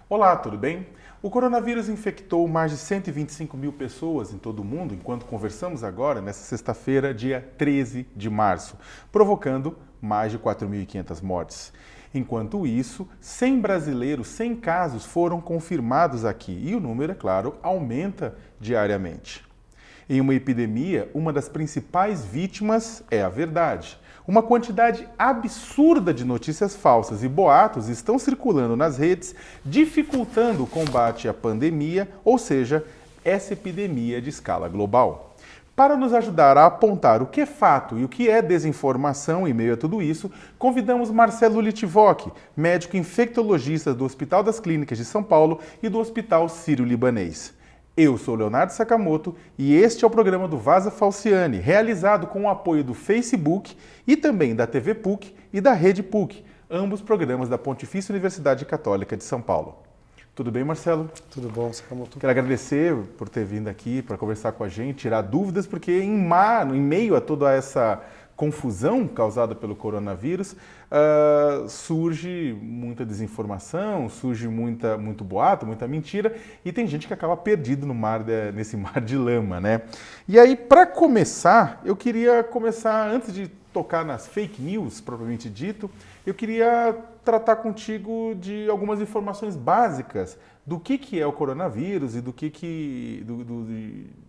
Olá, tudo bem? O coronavírus infectou mais de 125 mil pessoas em todo o mundo, enquanto conversamos agora, nesta sexta-feira, dia 13 de março, provocando mais de 4.500 mortes. Enquanto isso, 100 brasileiros, 100 casos foram confirmados aqui e o número, é claro, aumenta diariamente. Em uma epidemia, uma das principais vítimas é a verdade. Uma quantidade absurda de notícias falsas e boatos estão circulando nas redes, dificultando o combate à pandemia, ou seja, essa epidemia de escala global. Para nos ajudar a apontar o que é fato e o que é desinformação em meio a tudo isso, convidamos Marcelo Litivok, médico infectologista do Hospital das Clínicas de São Paulo e do Hospital Sírio-Libanês. Eu sou Leonardo Sakamoto e este é o programa do Vaza Falciani, realizado com o apoio do Facebook e também da TV PUC e da Rede PUC, ambos programas da Pontifícia Universidade Católica de São Paulo. Tudo bem, Marcelo? Tudo bom, Sakamoto. Quero agradecer por ter vindo aqui para conversar com a gente, tirar dúvidas, porque em meio a toda essa confusão causada pelo coronavírus, surge muita desinformação, surge muito boato, muita mentira, e tem gente que acaba perdido nesse mar de lama, né? E aí, para começar, eu queria começar, antes de tocar nas fake news, propriamente dito, eu queria tratar contigo de algumas informações básicas do que é o coronavírus e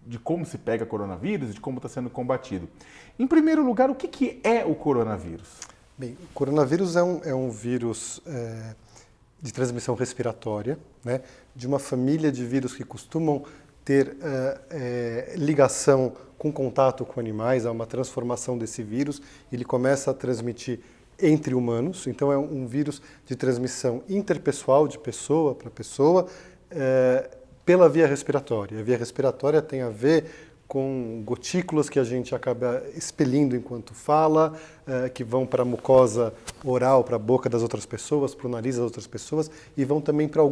de como se pega coronavírus e de como está sendo combatido. Em primeiro lugar, o que é o coronavírus? Bem, o coronavírus é um vírus de transmissão respiratória, né, de uma família de vírus que costumam ter ligação com contato com animais, há uma transformação desse vírus, ele começa a transmitir entre humanos, então é um vírus de transmissão interpessoal, de pessoa para pessoa, pela via respiratória. A via respiratória tem a ver com gotículas que a gente acaba expelindo enquanto fala, que vão para a mucosa oral, para a boca das outras pessoas, para o nariz das outras pessoas, e vão também para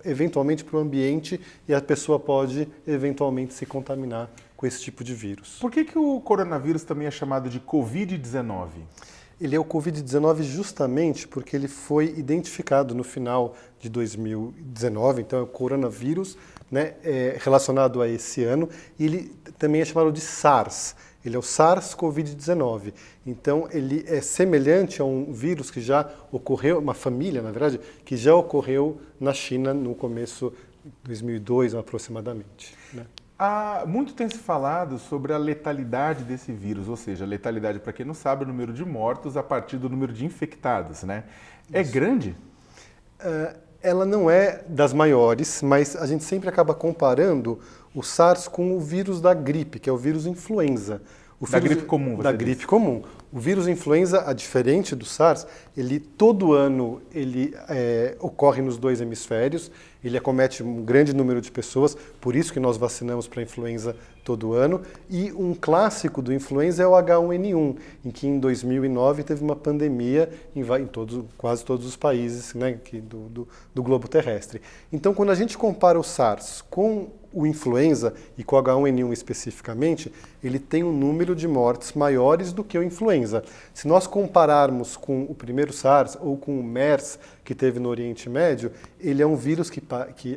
eventualmente para o ambiente, e a pessoa pode eventualmente se contaminar com esse tipo de vírus. Por que o coronavírus também é chamado de Covid-19? Ele é o Covid-19 justamente porque ele foi identificado no final de 2019, então é o coronavírus, né, relacionado a esse ano, e ele também é chamado de SARS, ele é o SARS-CoV-19. Então ele é semelhante a um vírus que já ocorreu, uma família, na verdade, que já ocorreu na China no começo de 2002 aproximadamente, né? Muito tem se falado sobre a letalidade desse vírus, ou seja, a letalidade, para quem não sabe, é o número de mortos a partir do número de infectados, né? É grande? Ela não é das maiores, mas a gente sempre acaba comparando o SARS com o vírus da gripe, que é o vírus influenza. Gripe comum, você Da disse. gripe comum. O vírus influenza, a diferente do SARS, todo ano ocorre nos dois hemisférios, ele acomete um grande número de pessoas, por isso que nós vacinamos para a influenza todo ano. E um clássico do influenza é o H1N1, em que em 2009 teve uma pandemia em quase todos os países, né, do globo terrestre. Então, quando a gente compara o SARS com o influenza, e com o H1N1 especificamente, ele tem um número de mortes maiores do que o influenza. Se nós compararmos com o primeiro SARS ou com o MERS, que teve no Oriente Médio, ele é um vírus que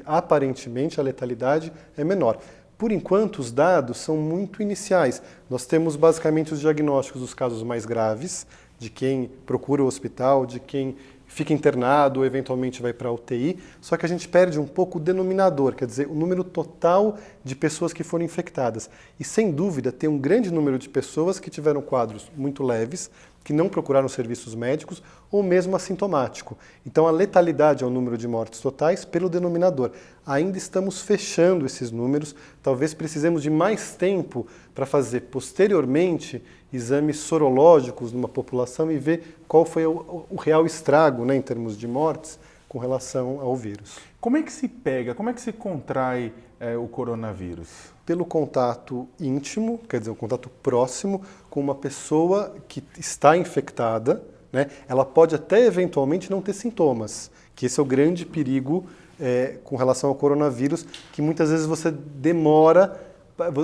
aparentemente a letalidade é menor. Por enquanto, os dados são muito iniciais. Nós temos basicamente os diagnósticos dos casos mais graves, de quem procura o hospital, de quem fica internado ou eventualmente vai para a UTI, só que a gente perde um pouco o denominador, quer dizer, o número total de pessoas que foram infectadas. E sem dúvida tem um grande número de pessoas que tiveram quadros muito leves, que não procuraram serviços médicos ou mesmo assintomático. Então a letalidade é o número de mortes totais pelo denominador. Ainda estamos fechando esses números, talvez precisemos de mais tempo para fazer posteriormente exames sorológicos numa população e ver qual foi o real estrago, né, em termos de mortes com relação ao vírus. Como é que se pega, como é que se contrai o coronavírus? Pelo contato íntimo, quer dizer, um contato próximo com uma pessoa que está infectada, né? Ela pode até eventualmente não ter sintomas, que esse é o grande perigo com relação ao coronavírus, que muitas vezes você demora,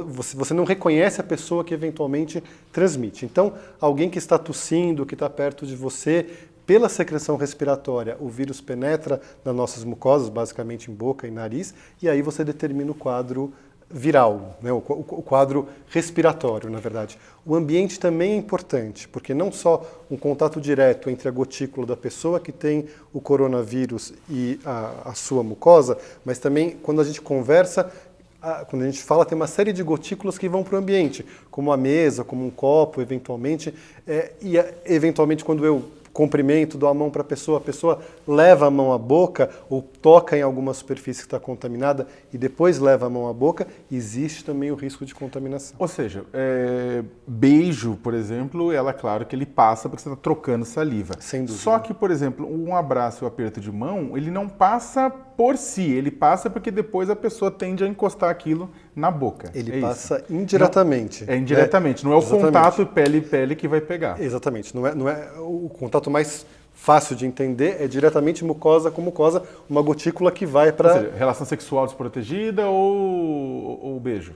você não reconhece a pessoa que eventualmente transmite. Então, alguém que está tossindo, que está perto de você, pela secreção respiratória, o vírus penetra nas nossas mucosas, basicamente em boca e nariz, e aí você determina o quadro viral, né? O quadro respiratório, na verdade. O ambiente também é importante, porque não só um contato direto entre a gotícula da pessoa que tem o coronavírus e a sua mucosa, mas também quando a gente conversa, quando a gente fala, tem uma série de gotículas que vão para o ambiente, como a mesa, como um copo, eventualmente, eventualmente quando eu cumprimento, dou a mão para a pessoa leva a mão à boca ou toca em alguma superfície que está contaminada e depois leva a mão à boca, existe também o risco de contaminação. Ou seja, beijo, por exemplo, claro que ele passa porque você está trocando saliva. Sem dúvida. Só que, por exemplo, um abraço e um aperto de mão, ele não passa por si, ele passa porque depois a pessoa tende a encostar aquilo na boca. Ele passa indiretamente. Não, indiretamente, não é o contato pele-pele que vai pegar. Exatamente, não é o contato mais fácil de entender, é diretamente mucosa com mucosa, uma gotícula que vai para... Ou seja, relação sexual desprotegida ou beijo?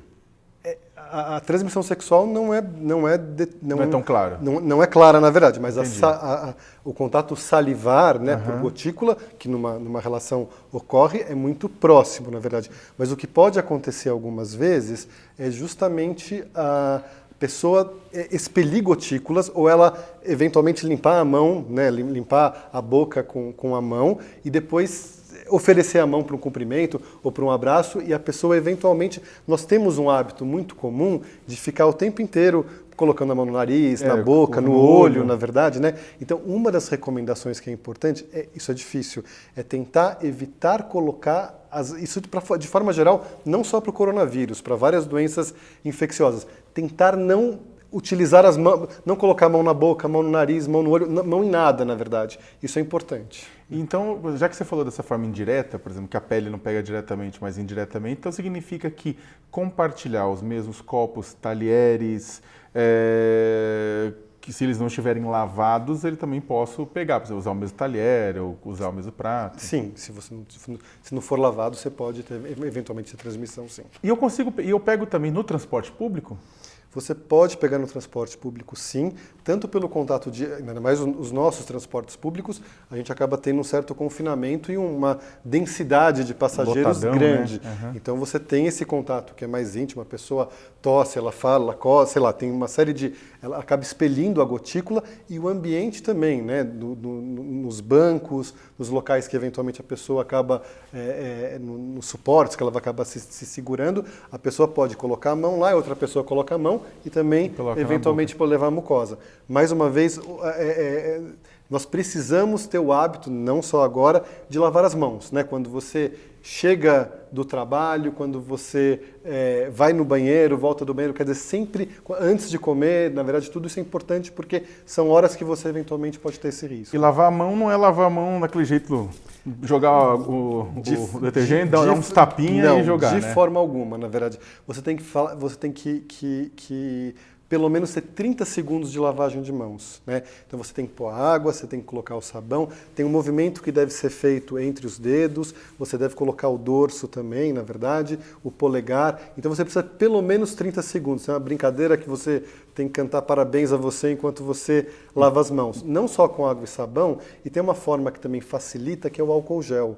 A transmissão sexual não é tão clara. Não é clara, na verdade, mas o contato salivar, né, por gotícula, que numa relação ocorre, é muito próximo, na verdade. Mas o que pode acontecer algumas vezes é justamente a pessoa expelir gotículas ou ela eventualmente limpar a mão, né, limpar a boca com a mão e depois oferecer a mão para um cumprimento ou para um abraço e a pessoa eventualmente... Nós temos um hábito muito comum de ficar o tempo inteiro colocando a mão no nariz, na boca, no olho, na verdade, né? Então, uma das recomendações que é importante, isso é difícil, é tentar evitar colocar... Isso de forma geral, não só para o coronavírus, para várias doenças infecciosas. Tentar não utilizar as mãos, não colocar a mão na boca, a mão no nariz, mão no olho, mão em nada, na verdade. Isso é importante. Então, já que você falou dessa forma indireta, por exemplo, que a pele não pega diretamente, mas indiretamente, então significa que compartilhar os mesmos copos, talheres, que se eles não estiverem lavados, eu também posso pegar, por exemplo, usar o mesmo talher ou usar o mesmo prato. Sim, se não for lavado, você pode eventualmente ter transmissão, sim. E eu pego também no transporte público? Você pode pegar no transporte público, sim, tanto pelo contato ainda mais os nossos transportes públicos, a gente acaba tendo um certo confinamento e uma densidade de passageiros grande. Né? Uhum. Então você tem esse contato que é mais íntimo, a pessoa tosse, ela fala, ela coça, sei lá, tem uma série de... Ela acaba expelindo a gotícula e o ambiente também, né? Nos bancos, nos locais que eventualmente a pessoa acaba, nos suportes que ela vai acabar se segurando, a pessoa pode colocar a mão lá, e outra pessoa coloca a mão e também, eventualmente, pode levar a mucosa. Mais uma vez, nós precisamos ter o hábito, não só agora, de lavar as mãos, né? Quando você chega do trabalho, quando você vai no banheiro, volta do banheiro, quer dizer, sempre antes de comer, na verdade, tudo isso é importante porque são horas que você eventualmente pode ter esse risco. E lavar a mão não é lavar a mão daquele jeito, jogar o detergente, dar uns tapinhas e jogar, de forma alguma, na verdade. Você tem que pelo menos ter 30 segundos de lavagem de mãos, né? Então você tem que pôr água, você tem que colocar o sabão, tem um movimento que deve ser feito entre os dedos, você deve colocar o dorso também, na verdade, o polegar. Então você precisa pelo menos 30 segundos. É uma brincadeira que você tem que cantar parabéns a você enquanto você lava as mãos. Não só com água e sabão, e tem uma forma que também facilita, que é o álcool gel.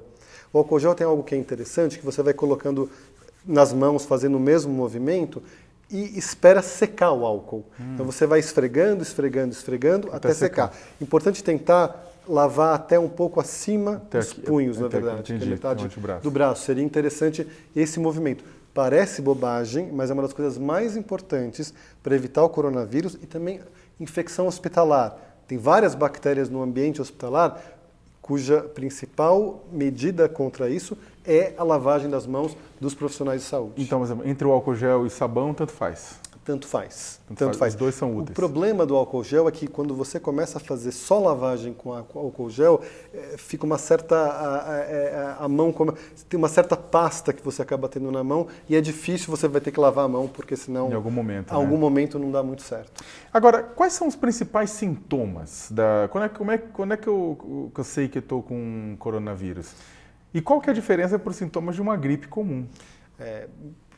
O álcool gel tem algo que é interessante, que você vai colocando nas mãos, fazendo o mesmo movimento, e espera secar o álcool. Então você vai esfregando até secar. Importante tentar lavar até um pouco acima dos punhos, na verdade. Metade do braço. Seria interessante esse movimento. Parece bobagem, mas é uma das coisas mais importantes para evitar o coronavírus e também infecção hospitalar. Tem várias bactérias no ambiente hospitalar cuja principal medida contra isso é a lavagem das mãos dos profissionais de saúde. Então, entre o álcool gel e sabão, tanto faz? Tanto faz. Os dois são úteis. O problema do álcool gel é que quando você começa a fazer só lavagem com álcool gel, fica uma certa... a mão tem uma certa pasta que você acaba tendo na mão e é difícil, você vai ter que lavar a mão, porque senão... Em algum momento, algum momento não dá muito certo. Agora, quais são os principais sintomas? Quando é que eu sei que eu estou com coronavírus? E qual que é a diferença para os sintomas de uma gripe comum?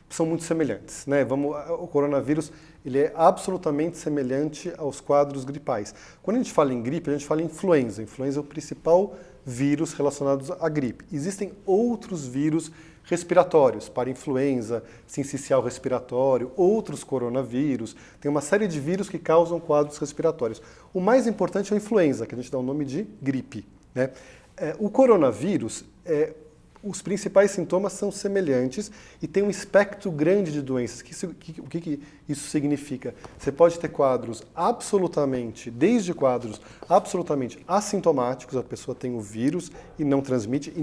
são muito semelhantes, né? O coronavírus ele é absolutamente semelhante aos quadros gripais. Quando a gente fala em gripe, a gente fala em influenza. A influenza é o principal vírus relacionado à gripe. Existem outros vírus respiratórios, para influenza, sincicial respiratório, outros coronavírus. Tem uma série de vírus que causam quadros respiratórios. O mais importante é a influenza, que a gente dá o nome de gripe, né? O coronavírus, os principais sintomas são semelhantes e tem um espectro grande de doenças. O que isso significa? Você pode ter quadros desde quadros absolutamente assintomáticos, a pessoa tem o vírus e não transmite,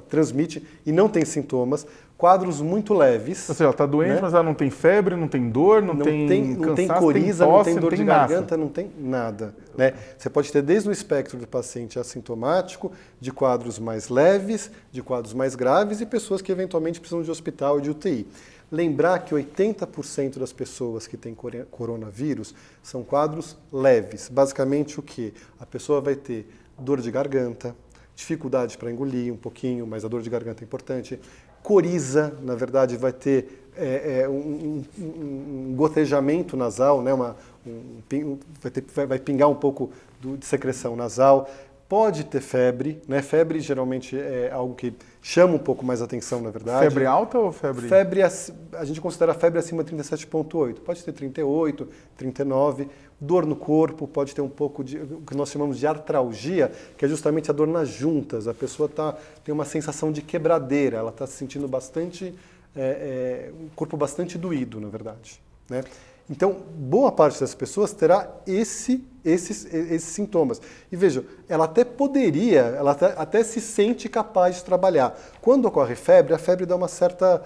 transmite e não tem sintomas, quadros muito leves. Ou seja, ela está doente, né? Mas ela não tem febre, não tem dor, não tem cansaço, tem coriza, tem tosse, não tem dor de garganta, nada. não tem nada. Né? Você pode ter desde o espectro do paciente assintomático, de quadros mais leves, de quadros mais graves e pessoas que eventualmente precisam de hospital e de UTI. Lembrar que 80% das pessoas que têm coronavírus são quadros leves. Basicamente o quê? A pessoa vai ter dor de garganta, dificuldade para engolir um pouquinho, mas a dor de garganta é importante. Coriza, na verdade, vai ter um gotejamento nasal, né? Vai pingar um pouco de secreção nasal. Pode ter febre, né? Febre geralmente é algo que chama um pouco mais atenção, na verdade. Febre alta ou febre? A gente considera a febre acima de 37,8. Pode ter 38, 39. Dor no corpo, pode ter um pouco de o que nós chamamos de artralgia, que é justamente a dor nas juntas. A pessoa tem uma sensação de quebradeira, ela está se sentindo bastante, um corpo bastante doído, na verdade, né? Então, boa parte das pessoas terá esses sintomas. E vejam, ela até se sente capaz de trabalhar. Quando ocorre febre, a febre dá uma certa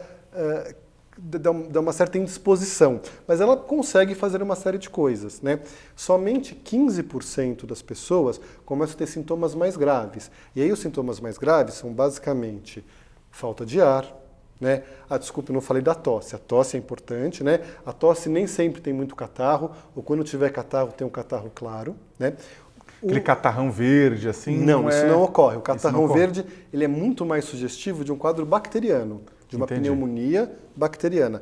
indisposição, mas ela consegue fazer uma série de coisas, né? Somente 15% das pessoas começam a ter sintomas mais graves. E aí os sintomas mais graves são basicamente falta de ar, né? Desculpa, eu não falei da tosse. A tosse é importante, né? A tosse nem sempre tem muito catarro, ou quando tiver catarro tem um catarro claro, né? Aquele catarrão verde, assim? Não, isso não ocorre. O catarrão verde ele é muito mais sugestivo de um quadro bacteriano, de uma pneumonia bacteriana.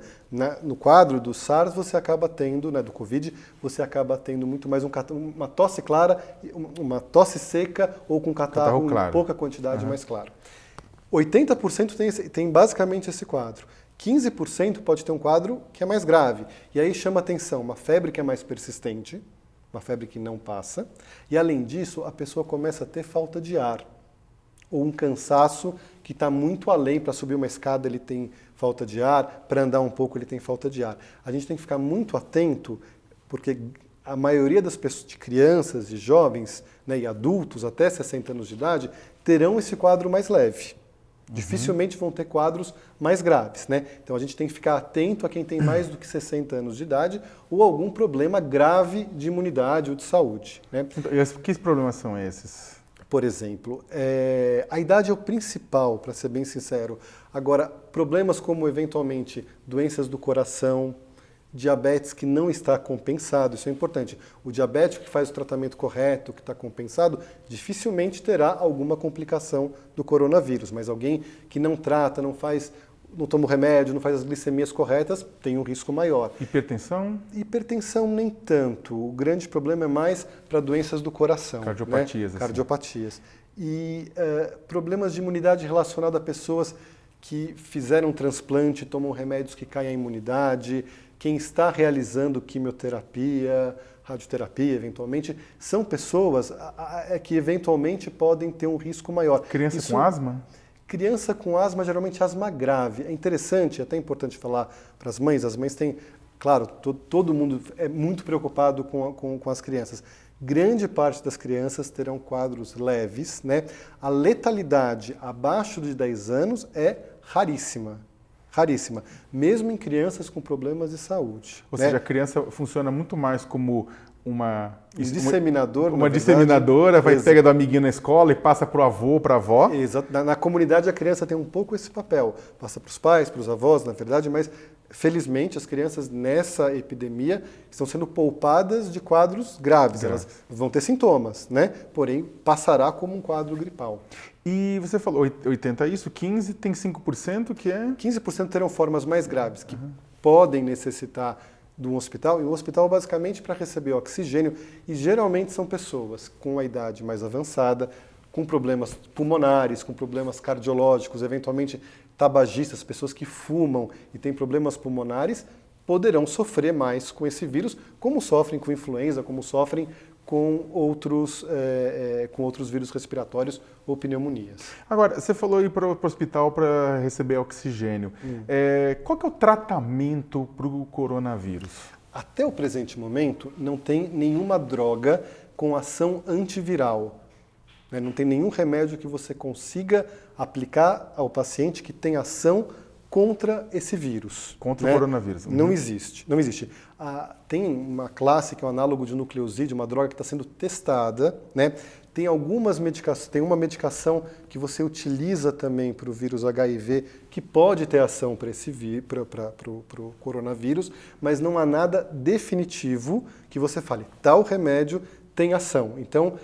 No quadro do SARS, você acaba tendo, né, do Covid, você acaba tendo muito mais uma tosse clara, uma tosse seca ou com catarro em pouca quantidade mais claro. 80% tem basicamente esse quadro. 15% pode ter um quadro que é mais grave. E aí chama atenção uma febre que é mais persistente, uma febre que não passa. E além disso, a pessoa começa a ter falta de ar. Ou um cansaço que está muito além. Para subir uma escada ele tem falta de ar, para andar um pouco ele tem falta de ar. A gente tem que ficar muito atento, porque a maioria das pessoas, de crianças e jovens, né, e adultos até 60 anos de idade, terão esse quadro mais leve. Dificilmente vão ter quadros mais graves, né? Então a gente tem que ficar atento a quem tem mais do que 60 anos de idade ou algum problema grave de imunidade ou de saúde, né? E que problemas são esses? Por exemplo, a idade é o principal, para ser bem sincero. Agora, problemas como eventualmente doenças do coração, diabetes que não está compensado, isso é importante. O diabético que faz o tratamento correto, que está compensado, dificilmente terá alguma complicação do coronavírus, mas alguém que não trata, não toma o remédio, não faz as glicemias corretas, tem um risco maior. Hipertensão? Hipertensão nem tanto. O grande problema é mais para doenças do coração. Cardiopatias. Né? Cardiopatias. E problemas de imunidade relacionados a pessoas que fizeram transplante, tomam remédios que caem a imunidade, quem está realizando quimioterapia, radioterapia, eventualmente, são pessoas que eventualmente podem ter um risco maior. Criança com asma? Criança com asma, geralmente asma grave. É interessante, é até importante falar para as mães têm, claro, todo mundo é muito preocupado com as crianças. Grande parte das crianças terão quadros leves, né? A letalidade abaixo de 10 anos é raríssima. Raríssima, mesmo em crianças com problemas de saúde. Ou seja, a criança funciona muito mais como uma disseminador, uma disseminadora, vai pega do amiguinho na escola e passa para o avô, para a avó. Exato. Na comunidade a criança tem um pouco esse papel, passa para os pais, para os avós, na verdade, mas felizmente as crianças nessa epidemia estão sendo poupadas de quadros graves. Elas vão ter sintomas, né? Porém passará como um quadro gripal. E você falou 80 isso, 15 tem 5% que é? 15% terão formas mais graves, que podem necessitar de um hospital, e um hospital basicamente para receber oxigênio, e geralmente são pessoas com a idade mais avançada, com problemas pulmonares, com problemas cardiológicos, eventualmente tabagistas, pessoas que fumam e têm problemas pulmonares, poderão sofrer mais com esse vírus, como sofrem com influenza, como sofrem com outros vírus respiratórios ou pneumonias. Agora, você falou ir para o hospital para receber oxigênio. Qual que é o tratamento para o coronavírus? Até o presente momento, não tem nenhuma droga com ação antiviral. Não tem nenhum remédio que você consiga aplicar ao paciente que tem ação contra esse vírus. Contra o coronavírus. Não existe. Não existe. Tem uma classe que é um análogo de nucleosídeo, uma droga que está sendo testada, né? Tem algumas medicações, tem uma medicação que você utiliza também para o vírus HIV, que pode ter ação para o coronavírus, mas não há nada definitivo que você fale, tal remédio tem ação. Então,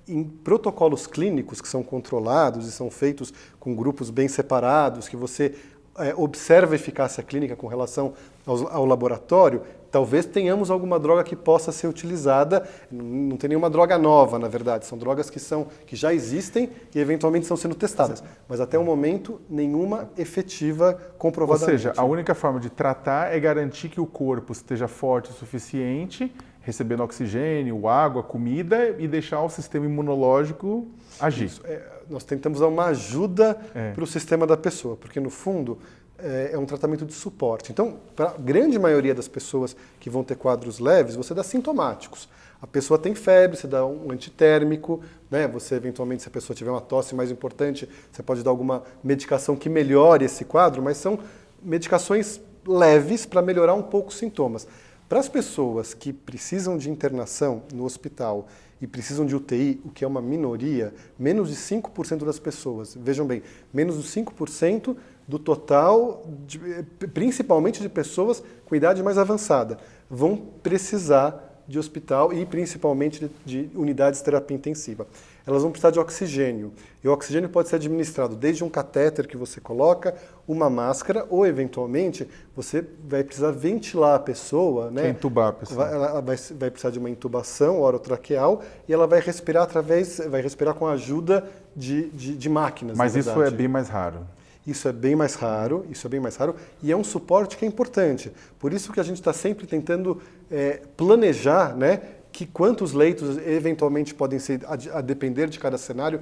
em protocolos clínicos que são controlados e são feitos com grupos bem separados, que você observa a eficácia clínica com relação ao laboratório, talvez tenhamos alguma droga que possa ser utilizada. Não tem nenhuma droga nova, na verdade. São drogas que já existem e eventualmente estão sendo testadas. Mas até o momento, nenhuma efetiva comprovadamente. Ou seja, a única forma de tratar é garantir que o corpo esteja forte o suficiente, recebendo oxigênio, água, comida, e deixar o sistema imunológico agir. Isso. Nós tentamos dar uma ajuda para o sistema da pessoa, porque no fundo é um tratamento de suporte. Então, para a grande maioria das pessoas que vão ter quadros leves, você dá sintomáticos. A pessoa tem febre, você dá um antitérmico, né? Você eventualmente, se a pessoa tiver uma tosse mais importante, você pode dar alguma medicação que melhore esse quadro, mas são medicações leves para melhorar um pouco os sintomas. Para as pessoas que precisam de internação no hospital e precisam de UTI, o que é uma minoria, menos de 5% das pessoas, vejam bem, menos de 5% do total, principalmente de pessoas com idade mais avançada, vão precisar de hospital e principalmente de unidades de terapia intensiva. Elas vão precisar de oxigênio. E o oxigênio pode ser administrado desde um catéter que você coloca, uma máscara, ou eventualmente você vai precisar ventilar a pessoa, né? Entubar a pessoa. Ela vai precisar de uma intubação orotraqueal e ela vai respirar com a ajuda de máquinas. Mas isso é bem mais raro. Isso é bem mais raro, e é um suporte que é importante. Por isso que a gente está sempre tentando planejar, né, que quantos leitos eventualmente podem ser, a depender de cada cenário,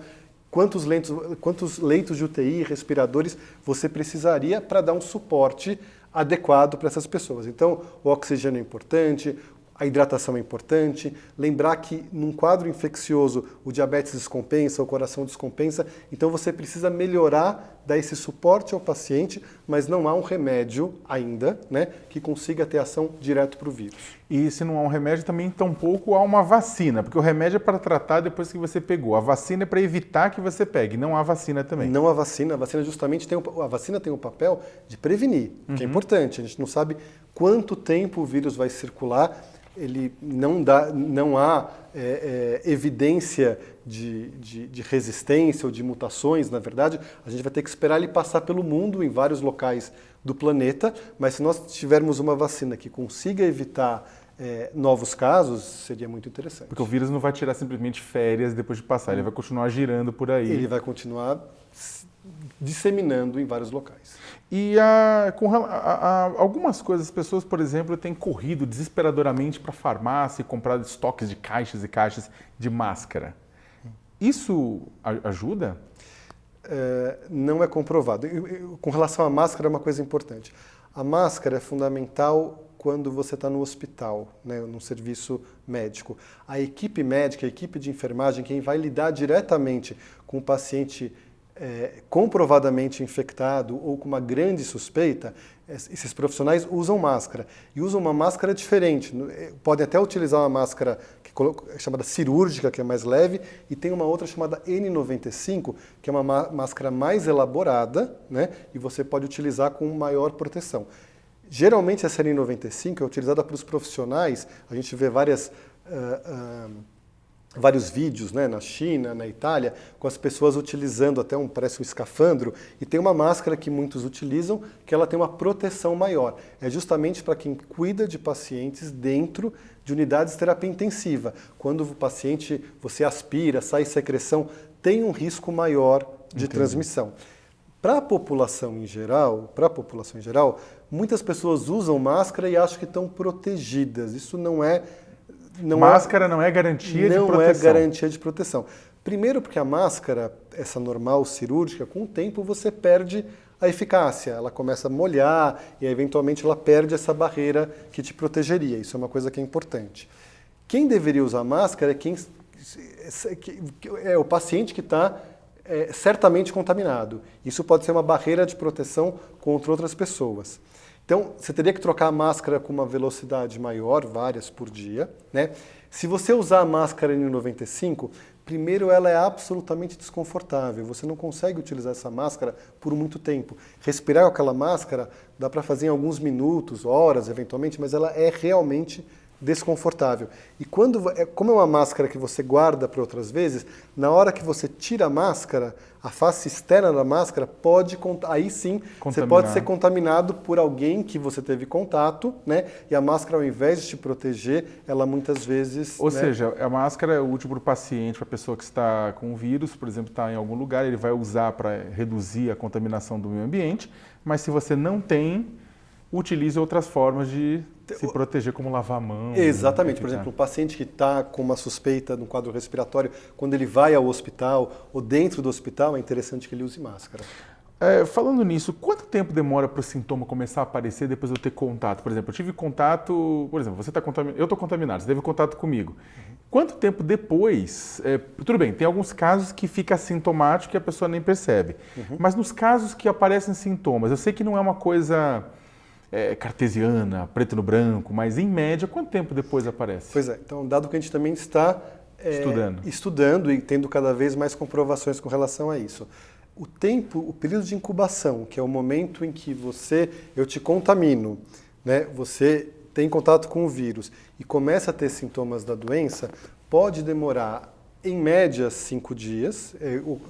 quantos leitos de UTI, respiradores você precisaria para dar um suporte adequado para essas pessoas. Então, o oxigênio é importante, a hidratação é importante, lembrar que num quadro infeccioso o diabetes descompensa, o coração descompensa, então você precisa melhorar, dar esse suporte ao paciente, mas não há um remédio ainda, né, que consiga ter ação direto para o vírus. E se não há um remédio, também tampouco há uma vacina, porque o remédio é para tratar depois que você pegou, a vacina é para evitar que você pegue, não há vacina também. Não há vacina, a vacina justamente a vacina tem o papel de prevenir, que é importante, a gente não sabe quanto tempo o vírus vai circular. Ele não há evidência de resistência ou de mutações, na verdade. A gente vai ter que esperar ele passar pelo mundo em vários locais do planeta, mas se nós tivermos uma vacina que consiga evitar novos casos, seria muito interessante. Porque o vírus não vai tirar simplesmente férias depois de passar, ele vai continuar girando por aí. Ele vai continuar disseminando em vários locais. E algumas coisas, as pessoas, por exemplo, têm corrido desesperadoramente para a farmácia e comprado estoques de caixas e caixas de máscara. Isso ajuda? Não é comprovado. Com relação à máscara, é uma coisa importante. A máscara é fundamental quando você está no hospital, né, no serviço médico. A equipe médica, a equipe de enfermagem, quem vai lidar diretamente com o paciente comprovadamente infectado ou com uma grande suspeita, esses profissionais usam máscara. E usam uma máscara diferente. Podem até utilizar uma máscara chamada cirúrgica, que é mais leve, e tem uma outra chamada N95, que é uma máscara mais elaborada, né? E você pode utilizar com maior proteção. Geralmente essa N95 é utilizada para os profissionais, a gente vê vários vídeos, né, na China, na Itália, com as pessoas utilizando até parece um escafandro, e tem uma máscara que muitos utilizam, que ela tem uma proteção maior. É justamente para quem cuida de pacientes dentro de unidades de terapia intensiva. Quando o paciente, você aspira, sai secreção, tem um risco maior de transmissão. Para a população em geral, muitas pessoas usam máscara e acham que estão protegidas. Isso máscara não é garantia de proteção. Não é garantia de proteção. Primeiro porque a máscara, essa normal cirúrgica, com o tempo você perde a eficácia. Ela começa a molhar e eventualmente ela perde essa barreira que te protegeria. Isso é uma coisa que é importante. Quem deveria usar máscara é o paciente que está certamente contaminado. Isso pode ser uma barreira de proteção contra outras pessoas. Então, você teria que trocar a máscara com uma velocidade maior, várias por dia, né? Se você usar a máscara N95, primeiro ela é absolutamente desconfortável. Você não consegue utilizar essa máscara por muito tempo. Respirar com aquela máscara dá para fazer em alguns minutos, horas, eventualmente, mas ela é realmente desconfortável. E como é uma máscara que você guarda para outras vezes, na hora que você tira a máscara, a face externa da máscara aí sim, você pode ser contaminado por alguém que você teve contato, né? E a máscara, ao invés de te proteger, ela muitas vezes... Ou seja, a máscara é útil para o paciente, para a pessoa que está com o vírus, por exemplo, está em algum lugar, ele vai usar para reduzir a contaminação do meio ambiente, mas se você não tem, utilize outras formas de se proteger, como lavar a mão. Exatamente. Por exemplo, um paciente que está com uma suspeita no quadro respiratório, quando ele vai ao hospital ou dentro do hospital, é interessante que ele use máscara. Falando nisso, quanto tempo demora para o sintoma começar a aparecer depois de eu ter contato? Por exemplo, eu tive contato, eu estou contaminado, você teve contato comigo. Quanto tempo depois, tudo bem, tem alguns casos que fica assintomático e a pessoa nem percebe, mas nos casos que aparecem sintomas, eu sei que não é uma coisa cartesiana, preto no branco, mas em média, quanto tempo depois aparece? Pois é, então dado que a gente também está estudando e tendo cada vez mais comprovações com relação a isso. O período de incubação, que é o momento em que eu te contamino, né? Você tem contato com o vírus e começa a ter sintomas da doença, pode demorar em média 5 dias,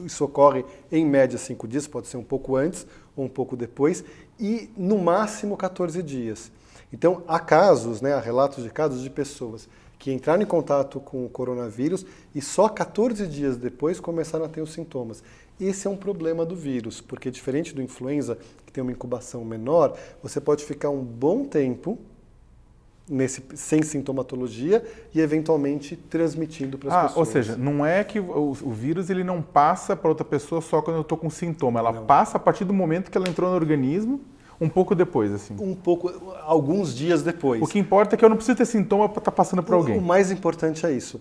isso ocorre em média 5 dias, pode ser um pouco antes ou um pouco depois, e no máximo 14 dias. Então, há casos, né, há relatos de casos de pessoas que entraram em contato com o coronavírus e só 14 dias depois começaram a ter os sintomas. Esse é um problema do vírus, porque diferente do influenza, que tem uma incubação menor, você pode ficar um bom tempo sem sintomatologia e eventualmente transmitindo para as pessoas. Ou seja, não é que o vírus ele não passa para outra pessoa só quando eu estou com sintoma, ela passa a partir do momento que ela entrou no organismo, um pouco depois, assim. Alguns dias depois. O que importa é que eu não preciso ter sintoma para estar passando para alguém. O mais importante é isso.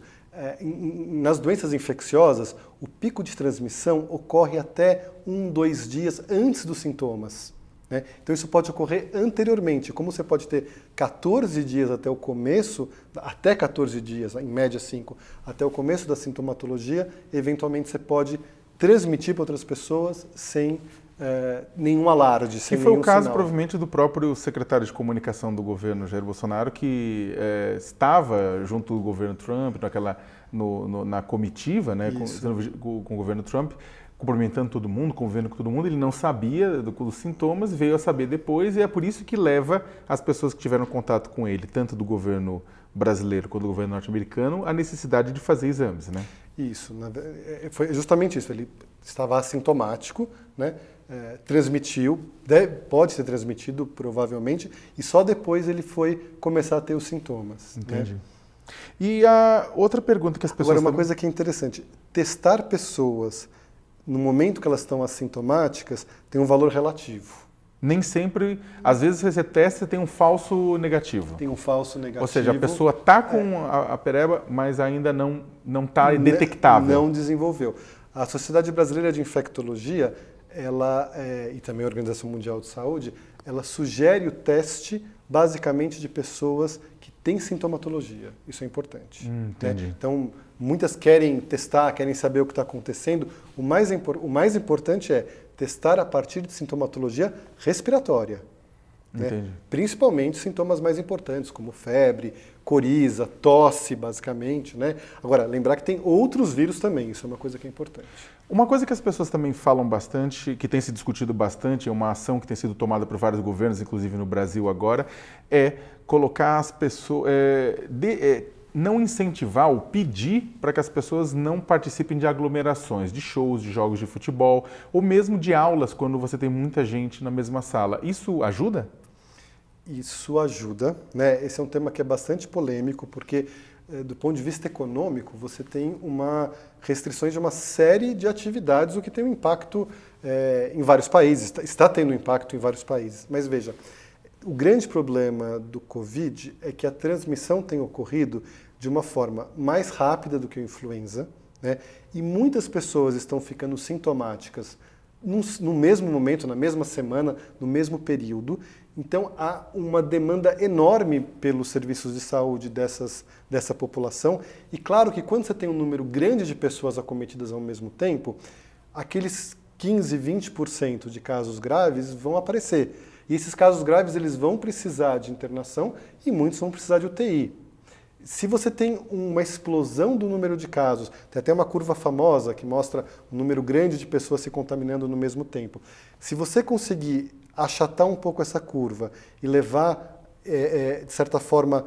Nas doenças infecciosas, o pico de transmissão ocorre até 2 dias antes dos sintomas. Né? Então isso pode ocorrer anteriormente. Como você pode ter 14 dias até o começo, até 14 dias, em média 5, até o começo da sintomatologia, eventualmente você pode transmitir para outras pessoas sem nenhum alarde, sem nenhum sinal. Que foi o caso, provavelmente, do próprio secretário de comunicação do governo, Jair Bolsonaro, que estava junto do governo Trump, na comitiva, né, com o governo Trump, cumprimentando todo mundo, convivendo com todo mundo, ele não sabia dos sintomas, veio a saber depois, e é por isso que leva as pessoas que tiveram contato com ele, tanto do governo brasileiro quanto do governo norte-americano, a necessidade de fazer exames, né? Isso, foi justamente isso, ele estava assintomático, né? Transmitiu, pode ter transmitido provavelmente, e só depois ele foi começar a ter os sintomas. Entendi. Né? E a outra pergunta que as pessoas... Agora, uma coisa que é interessante, testar pessoas no momento que elas estão assintomáticas tem um valor relativo. Nem sempre, às vezes você testa e tem um falso negativo. Tem um falso negativo. Ou seja, a pessoa está com a pereba, mas ainda não está detectável. Não desenvolveu. A Sociedade Brasileira de Infectologia, e também a Organização Mundial de Saúde, ela sugere o teste basicamente de pessoas que têm sintomatologia. Isso é importante. Entendi. Então, muitas querem testar, querem saber o que está acontecendo. O mais importante é testar a partir de sintomatologia respiratória. Né? Principalmente sintomas mais importantes, como febre, coriza, tosse, basicamente. Né? Agora, lembrar que tem outros vírus também, isso é uma coisa que é importante. Uma coisa que as pessoas também falam bastante, que tem se discutido bastante, é uma ação que tem sido tomada por vários governos, inclusive no Brasil agora, é colocar as pessoas, não incentivar ou pedir para que as pessoas não participem de aglomerações, de shows, de jogos de futebol, ou mesmo de aulas quando você tem muita gente na mesma sala. Isso ajuda? Isso ajuda, né? Esse é um tema que é bastante polêmico, porque do ponto de vista econômico, você tem restrições de uma série de atividades, o que tem um impacto em vários países, está tendo impacto em vários países. Mas veja, o grande problema do Covid é que a transmissão tem ocorrido de uma forma mais rápida do que a influenza, né? E muitas pessoas estão ficando sintomáticas no mesmo momento, na mesma semana, no mesmo período. Então, há uma demanda enorme pelos serviços de saúde dessa população. E claro que quando você tem um número grande de pessoas acometidas ao mesmo tempo, aqueles 15, 20% de casos graves vão aparecer. E esses casos graves eles vão precisar de internação e muitos vão precisar de UTI. Se você tem uma explosão do número de casos, tem até uma curva famosa que mostra um número grande de pessoas se contaminando no mesmo tempo. Se você conseguir achatar um pouco essa curva e levar, de certa forma,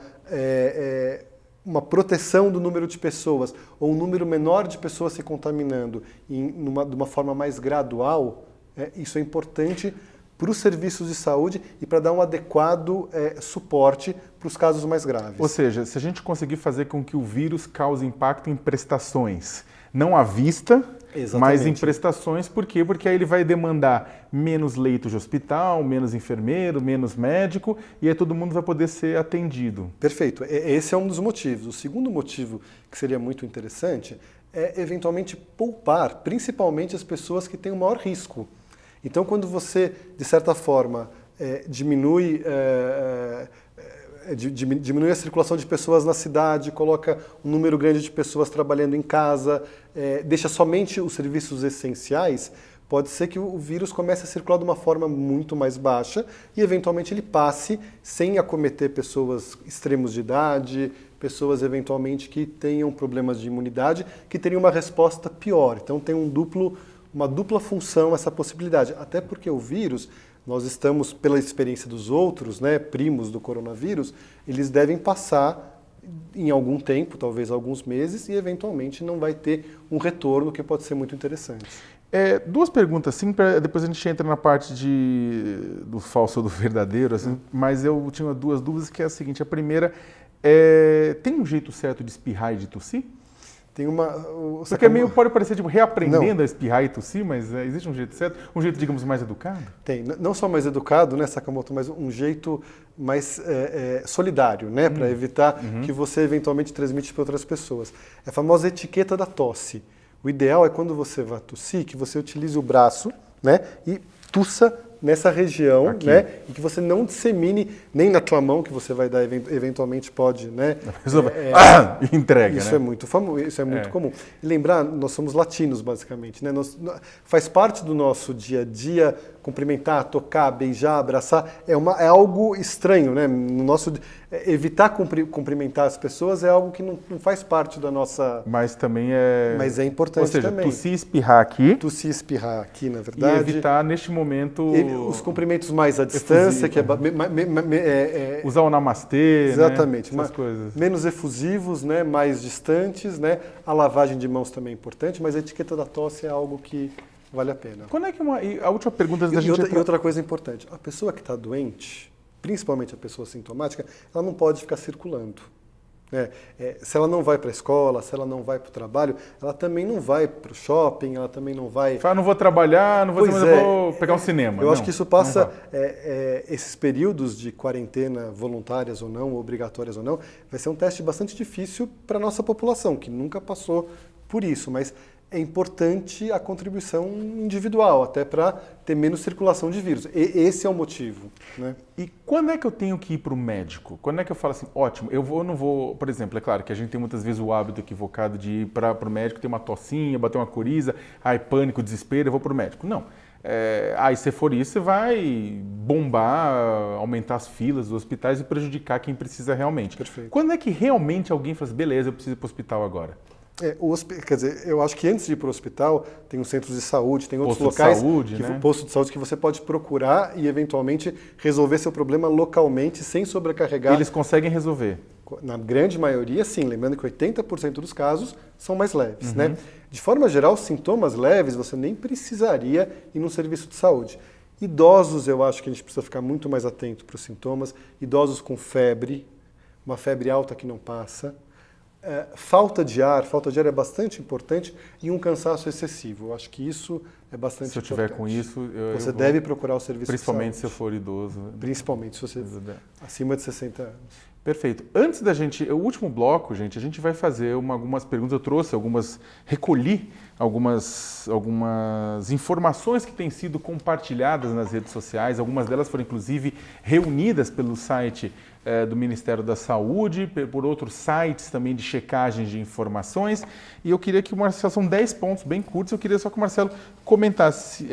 uma proteção do número de pessoas ou um número menor de pessoas se contaminando de uma forma mais gradual, isso é importante para os serviços de saúde e para dar um adequado suporte para os casos mais graves. Ou seja, se a gente conseguir fazer com que o vírus cause impacto em prestações, não à vista, mas em prestações, por quê? Porque aí ele vai demandar menos leitos de hospital, menos enfermeiro, menos médico, e aí todo mundo vai poder ser atendido. Perfeito. Esse é um dos motivos. O segundo motivo que seria muito interessante é, eventualmente, poupar, principalmente as pessoas que têm o maior risco. Então, quando você, de certa forma, diminui a circulação de pessoas na cidade, coloca um número grande de pessoas trabalhando em casa, deixa somente os serviços essenciais, pode ser que o vírus comece a circular de uma forma muito mais baixa e, eventualmente, ele passe sem acometer pessoas extremos de idade, pessoas, eventualmente, que tenham problemas de imunidade, que teriam uma resposta pior. Então, tem uma dupla função essa possibilidade, até porque o vírus, nós estamos, pela experiência dos outros, né, primos do coronavírus, eles devem passar em algum tempo, talvez alguns meses, e eventualmente não vai ter um retorno que pode ser muito interessante. Duas perguntas, sim, depois a gente entra na parte do falso ou do verdadeiro, assim, mas eu tinha duas dúvidas, que é a seguinte: a primeira, tem um jeito certo de espirrar e de tossir? Porque pode parecer tipo reaprendendo a espirrar e tossir, mas existe um jeito certo? Um jeito, digamos, mais educado? Tem. Não só mais educado, né, Sakamoto, mas um jeito mais solidário, né, para evitar que você eventualmente transmite para outras pessoas. É a famosa etiqueta da tosse. O ideal é quando você vai tossir, que você utilize o braço, né, e tussa nessa região, né, e que você não dissemine nem na tua mão, que você vai dar, eventualmente pode, né? Entrega, isso né? É muito famoso, isso é muito comum. E lembrar, nós somos latinos, basicamente, né? Faz parte do nosso dia a dia cumprimentar, tocar, beijar, abraçar, é algo estranho, né? Evitar cumprimentar as pessoas é algo que não faz parte da nossa... Mas também Mas é importante também. Ou seja, tossir e espirrar aqui. Tossir e espirrar aqui, na verdade. E evitar, neste momento... Os cumprimentos mais à distância, que usar o namastê, exatamente, né? Essas coisas. Menos efusivos, né? Mais distantes, né? A lavagem de mãos também é importante, mas a etiqueta da tosse é algo que vale a pena. Quando é que e a última pergunta da gente... E outra coisa importante, a pessoa que está doente, principalmente a pessoa sintomática, ela não pode ficar circulando. Se ela não vai para a escola, se ela não vai para o trabalho, ela também não vai para o shopping, ela também não vai... Não vou trabalhar, não vou, mas eu vou pegar um cinema. Eu acho que isso passa, esses períodos de quarentena voluntárias ou não, obrigatórias ou não, vai ser um teste bastante difícil para a nossa população, que nunca passou por isso, mas é importante a contribuição individual, até para ter menos circulação de vírus. Esse é o motivo, né? E quando é que eu tenho que ir para o médico? Quando é que eu falo assim, ótimo, eu vou ou não vou... Por exemplo, é claro que a gente tem muitas vezes o hábito equivocado de ir para o médico, ter uma tossinha, bater uma coriza, ai, pânico, desespero, eu vou para o médico. Não. Aí se for isso, você vai bombar, aumentar as filas dos hospitais e prejudicar quem precisa realmente. Perfeito. Quando é que realmente alguém fala assim, beleza, eu preciso ir para o hospital agora? Quer dizer, eu acho que antes de ir para o hospital, tem os centros de saúde, tem outros Posto de locais, saúde, né? posto de saúde que você pode procurar e eventualmente resolver seu problema localmente sem sobrecarregar. Eles conseguem resolver? Na grande maioria, sim. Lembrando que 80% dos casos são mais leves, né? De forma geral, sintomas leves você nem precisaria ir num serviço de saúde. Idosos, eu acho que a gente precisa ficar muito mais atento para os sintomas. Idosos com febre, uma febre alta que não passa. Falta de ar é bastante importante e um cansaço excessivo. Eu acho que isso é bastante importante. Se eu tiver com isso, você deve procurar o serviço de saúde. Principalmente se eu for idoso. Principalmente se você acima de 60 anos. Perfeito. Antes da gente, o último bloco, gente, a gente vai fazer algumas perguntas. Eu trouxe recolhi algumas informações que têm sido compartilhadas nas redes sociais. Algumas delas foram, inclusive, reunidas pelo site do Ministério da Saúde, por outros sites também de checagem de informações. E eu queria que o Marcelo, são 10 pontos bem curtos, eu queria só que o Marcelo comentasse...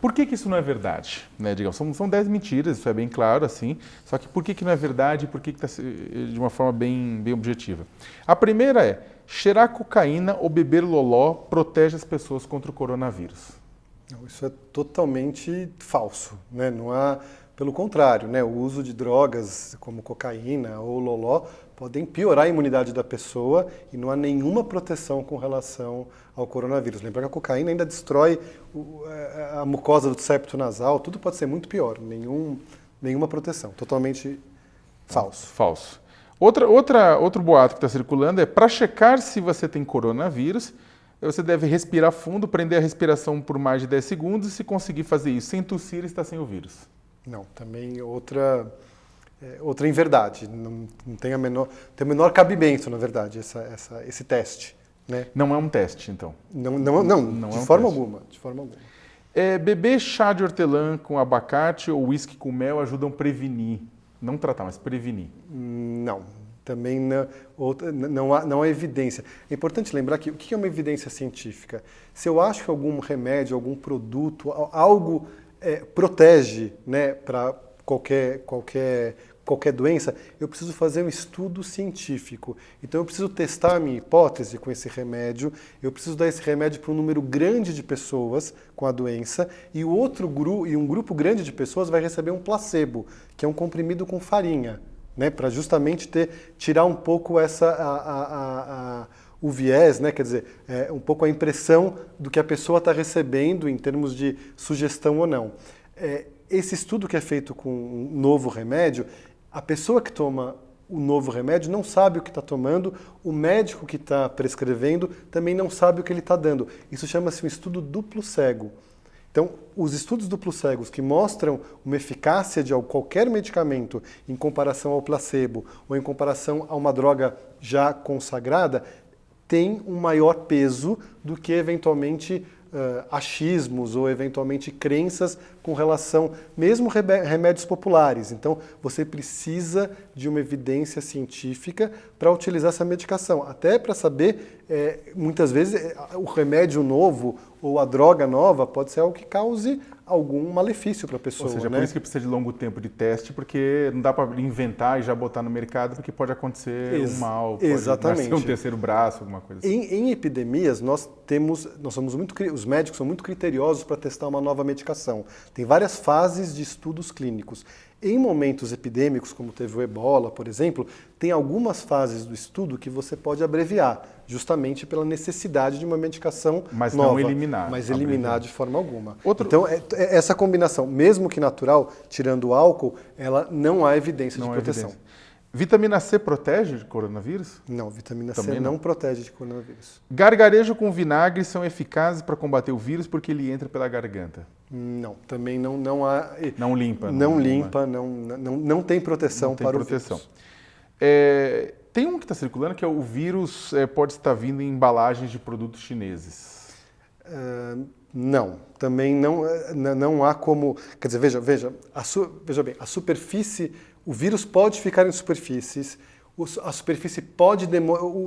Por que isso não é verdade? Né, digamos, são 10 mentiras, isso é bem claro, assim. Só que por que não é verdade e por que está de uma forma bem objetiva? A primeira é, cheirar cocaína ou beber loló protege as pessoas contra o coronavírus. Não, isso é totalmente falso, né? Não há, pelo contrário, né? O uso de drogas como cocaína ou loló podem piorar a imunidade da pessoa e não há nenhuma proteção com relação ao coronavírus. Lembra que a cocaína ainda destrói a mucosa do septo nasal, tudo pode ser muito pior, nenhuma proteção, totalmente falso. Falso. Outro boato que está circulando é, para checar se você tem coronavírus, você deve respirar fundo, prender a respiração por mais de 10 segundos e se conseguir fazer isso sem tossir, está sem o vírus. Não, também outra inverdade, não tem o menor cabimento, na verdade, esse teste. Né? Não é um teste, então? Não, de é um forma teste. alguma, de forma alguma. Beber chá de hortelã com abacate ou uísque com mel ajudam a prevenir, não tratar, mas prevenir. Não, também não há evidência. É importante lembrar que o que é uma evidência científica? Se eu acho que algum remédio, algum produto, algo protege, né, para qualquer doença, eu preciso fazer um estudo científico. Então eu preciso testar a minha hipótese com esse remédio, eu preciso dar esse remédio para um número grande de pessoas com a doença e um grupo grande de pessoas vai receber um placebo, que é um comprimido com farinha, né, para justamente tirar um pouco o viés, né, quer dizer, um pouco a impressão do que a pessoa está recebendo em termos de sugestão ou não. Esse estudo que é feito com um novo remédio, a pessoa que toma o novo remédio não sabe o que está tomando, o médico que está prescrevendo também não sabe o que ele está dando. Isso chama-se um estudo duplo cego. Então, os estudos duplos cegos que mostram uma eficácia de qualquer medicamento em comparação ao placebo ou em comparação a uma droga já consagrada, têm um maior peso do que, eventualmente, achismos ou eventualmente crenças com relação, mesmo remédios populares. Então, você precisa de uma evidência científica para utilizar essa medicação, até para saber, muitas vezes, o remédio novo ou a droga nova pode ser algo que cause algum malefício para a pessoa. Ou seja, né? Por isso que precisa de longo tempo de teste, porque não dá para inventar e já botar no mercado, porque pode acontecer um mal, pode nascer um terceiro braço, alguma coisa assim. Em epidemias, os médicos são muito criteriosos para testar uma nova medicação. Tem várias fases de estudos clínicos. Em momentos epidêmicos, como teve o Ebola, por exemplo, tem algumas fases do estudo que você pode abreviar, justamente pela necessidade de uma medicação mas nova. Não eliminar. Mas eliminar de forma alguma. Outro... Então, essa combinação, mesmo que natural, tirando o álcool, ela não há evidência de proteção. Vitamina C protege de coronavírus? Não, vitamina Também C não protege de coronavírus. Gargarejo com vinagre são eficazes para combater o vírus porque ele entra pela garganta? Não, também não há... Não limpa. Não tem proteção para o vírus. Tem um que está circulando que é o vírus pode estar vindo em embalagens de produtos chineses. Não, também não há como... Quer dizer, veja bem, a superfície, o vírus pode ficar em superfícies, o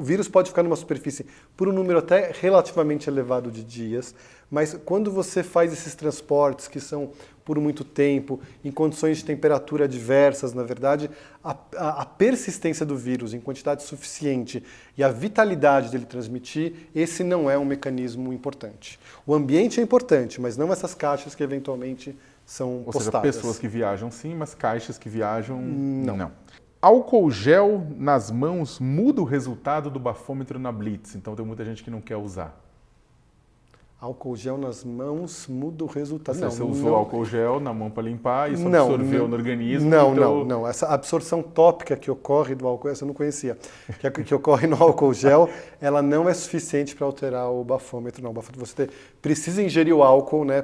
vírus pode ficar numa superfície por um número até relativamente elevado de dias, mas quando você faz esses transportes que são por muito tempo, em condições de temperatura adversas, na verdade, a persistência do vírus em quantidade suficiente e a vitalidade dele transmitir, esse não é um mecanismo importante. O ambiente é importante, mas não essas caixas que eventualmente são postadas. Ou seja, pessoas que viajam sim, mas caixas que viajam não. Álcool gel nas mãos muda o resultado do bafômetro na Blitz, então tem muita gente que não quer usar. Álcool gel nas mãos muda o resultado. Você usou álcool gel na mão para limpar e isso absorveu no organismo? Não. Essa absorção tópica que ocorre do álcool, essa eu não conhecia, que ocorre no álcool gel, ela não é suficiente para alterar o bafômetro. Não, você precisa ingerir o álcool, né,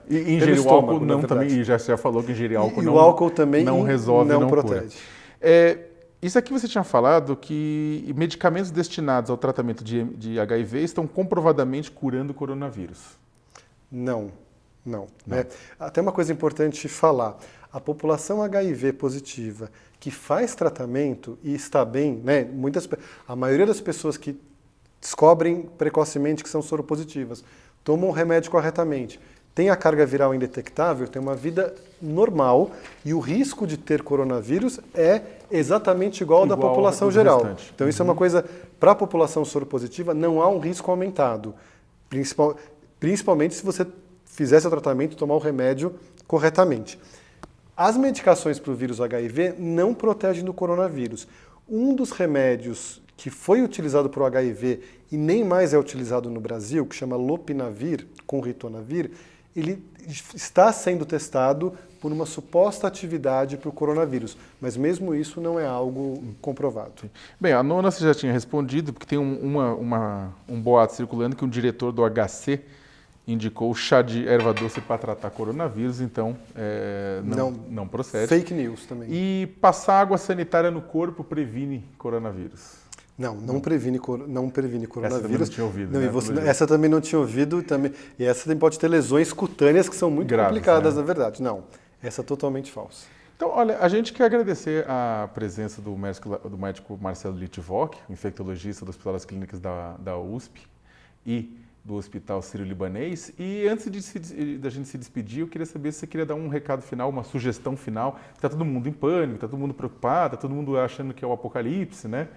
E ingerir o álcool não também, e já falou que ingerir álcool o álcool também não resolve, não protege. Cura. Isso aqui você tinha falado que medicamentos destinados ao tratamento de HIV estão comprovadamente curando o coronavírus. Não. Até uma coisa importante falar. A população HIV positiva que faz tratamento e está bem, né, a maioria das pessoas que descobrem precocemente que são soropositivas, tomam o remédio corretamente, tem a carga viral indetectável, tem uma vida normal e o risco de ter coronavírus é exatamente igual ao da população geral. Restante. Então isso é uma coisa, para a população soropositiva não há um risco aumentado, principalmente se você fizer seu tratamento e tomar o remédio corretamente. As medicações para o vírus HIV não protegem do coronavírus. Um dos remédios que foi utilizado para o HIV e nem mais é utilizado no Brasil, que chama Lopinavir, com ritonavir, ele está sendo testado por uma suposta atividade para o coronavírus, mas mesmo isso não é algo comprovado. Bem, a nona você já tinha respondido, porque tem um boato circulando que um diretor do HC indicou chá de erva doce para tratar coronavírus, então não procede. Fake news também. E passar água sanitária no corpo previne coronavírus. Não previne coronavírus. Essa também não tinha ouvido, né? Essa também não tinha ouvido. E essa também pode ter lesões cutâneas que são muito graves, complicadas, né? Na verdade. Não, essa é totalmente falsa. Então, olha, a gente quer agradecer a presença do médico Marcelo Littvock, infectologista do Hospital das Clínicas da USP e do Hospital Sírio-Libanês. E antes da gente se despedir, eu queria saber se você queria dar um recado final, uma sugestão final. Está todo mundo em pânico, está todo mundo preocupado, está todo mundo achando que é o apocalipse, né?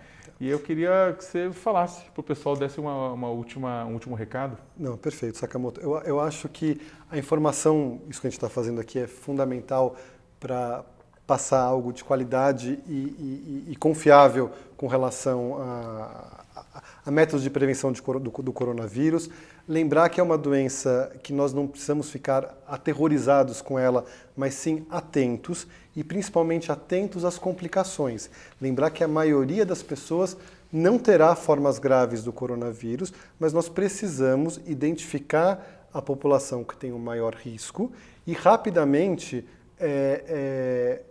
E eu queria que você falasse, para o pessoal desse um último recado. Não, perfeito, Sakamoto. Eu acho que a informação, isso que a gente está fazendo aqui, é fundamental para passar algo de qualidade e confiável com relação a métodos de prevenção do coronavírus. Lembrar que é uma doença que nós não precisamos ficar aterrorizados com ela, mas sim atentos e principalmente atentos às complicações. Lembrar que a maioria das pessoas não terá formas graves do coronavírus, mas nós precisamos identificar a população que tem o maior risco e rapidamente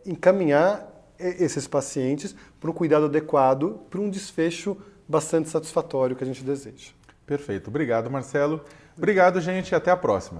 encaminhar esses pacientes para um cuidado adequado, para um desfecho bastante satisfatório que a gente deseja. Perfeito. Obrigado, Marcelo. Obrigado, gente. Até a próxima.